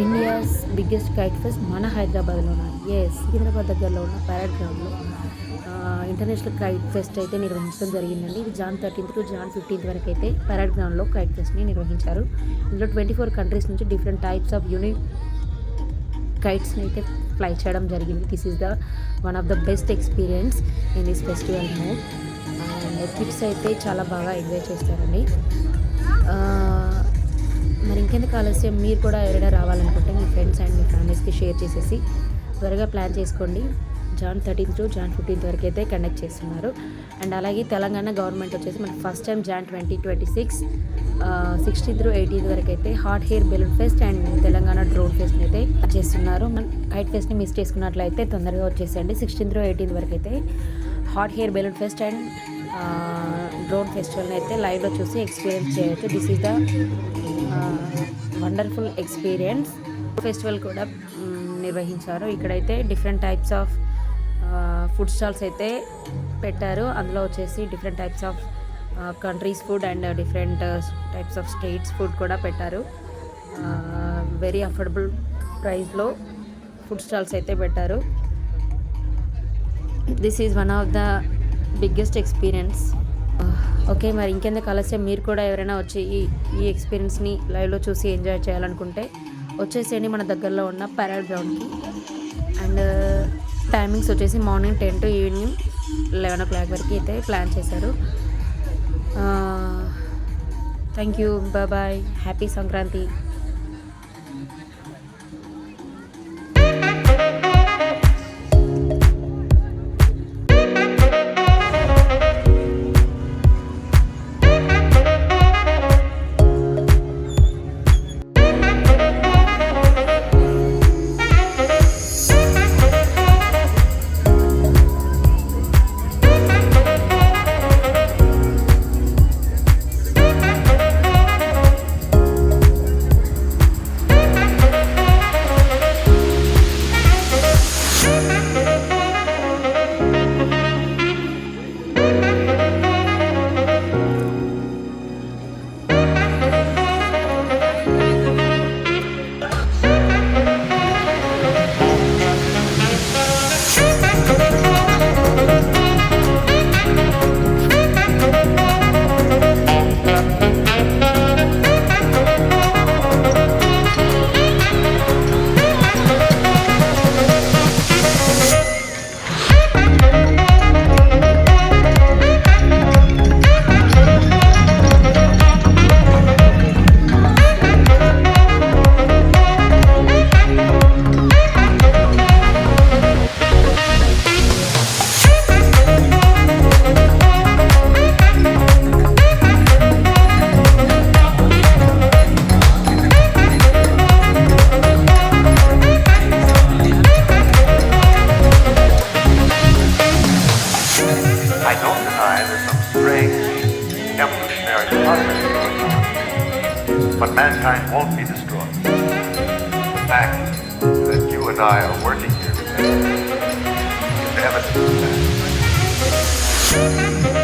India's biggest kite pest మన హైదరాబాద్లో ఉన్నాయి. సికింద్రాబాద్ దగ్గరలో ఉన్న పరేడ్ గ్రౌండ్లో ఇంటర్నేషనల్ కైట్ ఫెస్ట్ అయితే నిర్వహించడం జరిగిందండి. ఇది John 13th to John 15th వరకు అయితే పరేడ్ గ్రౌండ్లో కైట్ ఫెస్ట్ని నిర్వహించారు. ఇందులో 24 కంట్రీస్ నుంచి డిఫరెంట్ టైప్స్ ఆఫ్ యూనిక్ కైట్స్ని అయితే ఫ్లై చేయడం జరిగింది. This is the one of the best experience in this festival mode. And kids అయితే చాలా బాగా ఎంజాయ్ చేస్తారండి. మరి ఇంకెందుకు ఆలస్యం, మీరు కూడా ఎవరైనా రావాలనుకుంటే మీ ఫ్రెండ్స్ అండ్ మీ ఫ్యామిలీస్కి షేర్ చేసేసి త్వరగా ప్లాన్ చేసుకోండి. John 13th to John 15th వరకు అయితే కండక్ట్ చేస్తున్నారు. అండ్ అలాగే తెలంగాణ గవర్నమెంట్ వచ్చేసి మనకి first time John 2026 16th to 18th వరకు అయితే hot air balloon fest and Telangana drone pest అయితే చేస్తున్నారు. మన కైట్ ఫెస్ట్ని మిస్ చేసుకున్నట్లయితే తొందరగా వచ్చేసేయండి. 16th టు 18th వరకు అయితే hot air balloon fest and drone ఫెస్టివల్ని అయితే లైవ్లో చూసి ఎక్స్పీరియన్స్ చేయొచ్చు. This is the wonderful experience. Festival కూడా నిర్వహించారు. ఇక్కడైతే different types of food stalls అయితే పెట్టారు. అందులో వచ్చేసి different types of countries food and different types of states food కూడా పెట్టారు. వెరీ అఫోర్డబుల్ ప్రైస్లో ఫుడ్ స్టాల్స్ అయితే పెట్టారు. This is one of the biggest experience. Okay, మరి ఇంకెందుకు ఆలస్యం, మీరు కూడా ఎవరైనా వచ్చి ఈ ఎక్స్పీరియన్స్ని లైవ్లో చూసి ఎంజాయ్ చేయాలనుకుంటే వచ్చేసేయండి మన దగ్గరలో ఉన్న పరేడ్ గ్రౌండ్కి. అండ్ టైమింగ్స్ వచ్చేసి మార్నింగ్ 10 to ఈవినింగ్ 11 o'clock వరకు అయితే ప్లాన్ చేశారు. Thank you, bye, happy Sankranti. I don't deny there's some strange evolutionary process going on, but mankind won't be destroyed. The fact that you and I are working here together is evidence of that.